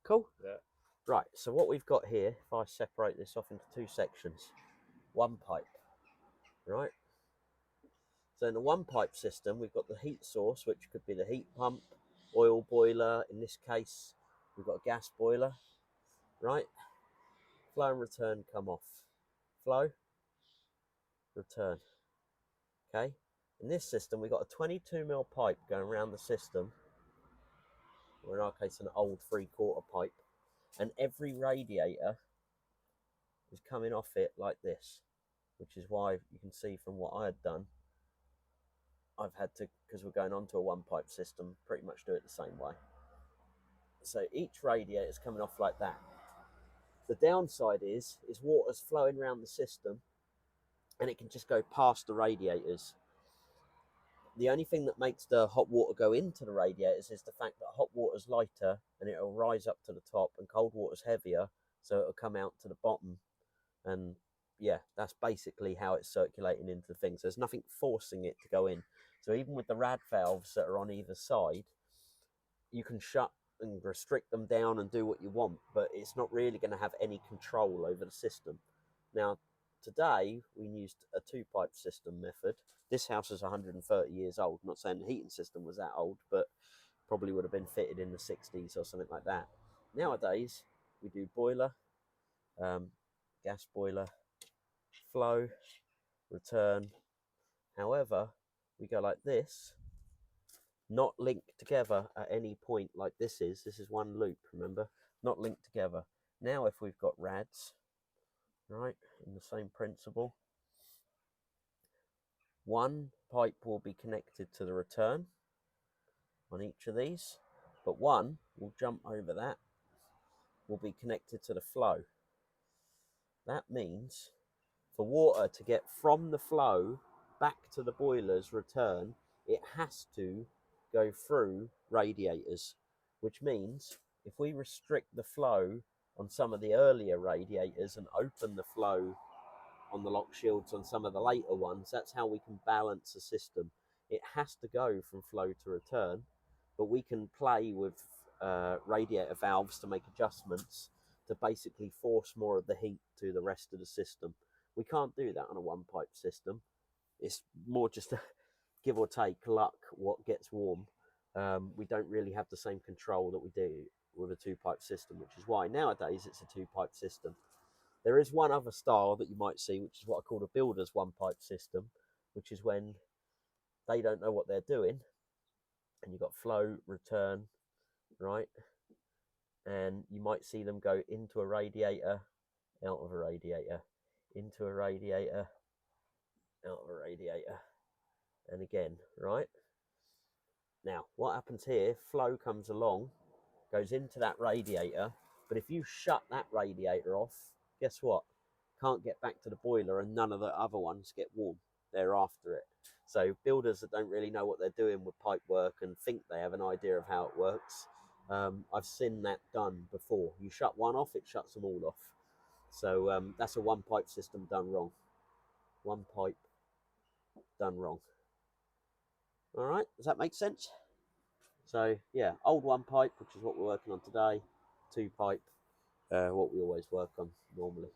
Cool. Yeah. Right, so what we've got here, if I separate this off into two sections, one pipe, right? So in the one pipe system, we've got the heat source, which could be the heat pump, oil boiler. In this case, we've got a gas boiler, right? Flow and return come off. Flow, return, okay? In this system, we've got a 22 mm pipe going around the system, or in our case, an old 3/4 pipe, and every radiator is coming off it like this, which is why you can see from what I had done, I've had to, because we're going on to a one pipe system, pretty much do it the same way. So each radiator is coming off like that. The downside is water's flowing around the system and it can just go past the radiators. The only thing that makes the hot water go into the radiators is the fact that hot water's lighter and it'll rise up to the top, and cold water's heavier, so it'll come out to the bottom. And yeah, that's basically how it's circulating into the thing. So there's nothing forcing it to go in. So even with the rad valves that are on either side, you can shut and restrict them down and do what you want, but it's not really going to have any control over the system. Now, today we used a two pipe system method. This house is 130 years old. I'm not saying the heating system was that old, but probably would have been fitted in the 60s or something like that. Nowadays, we do boiler, gas boiler, flow, return. However, we go like this, not linked together at any point like this is. This is one loop, remember? Not linked together. Now if we've got rads, right, in the same principle, one pipe will be connected to the return on each of these, but one will jump over that, will be connected to the flow. That means for water to get from the flow back to the boiler's return, it has to go through radiators, which means if we restrict the flow on some of the earlier radiators and open the flow on the lock shields on some of the later ones, that's how we can balance the system. It has to go from flow to return, but we can play with radiator valves to make adjustments to basically force more of the heat to the rest of the system. We can't do that on a one pipe system. It's more just a give or take luck what gets warm. We don't really have the same control that we do with a two pipe system, which is why nowadays it's a two pipe system. There is one other style that you might see, which is what I call a builder's one pipe system, which is when they don't know what they're doing, and you've got flow, return, right? And you might see them go into a radiator, out of a radiator, into a radiator, out of a radiator, and again, right? Now, what happens here, flow comes along, goes into that radiator, but if you shut that radiator off, guess what? Can't get back to the boiler, and none of the other ones get warm. They're after it. So builders that don't really know what they're doing with pipe work and think they have an idea of how it works, I've seen that done before. You shut one off, it shuts them all off. So that's a one pipe system done wrong. One pipe done wrong. All right, does that make sense? So yeah, old one pipe, which is what we're working on today. Two pipe, what we always work on normally.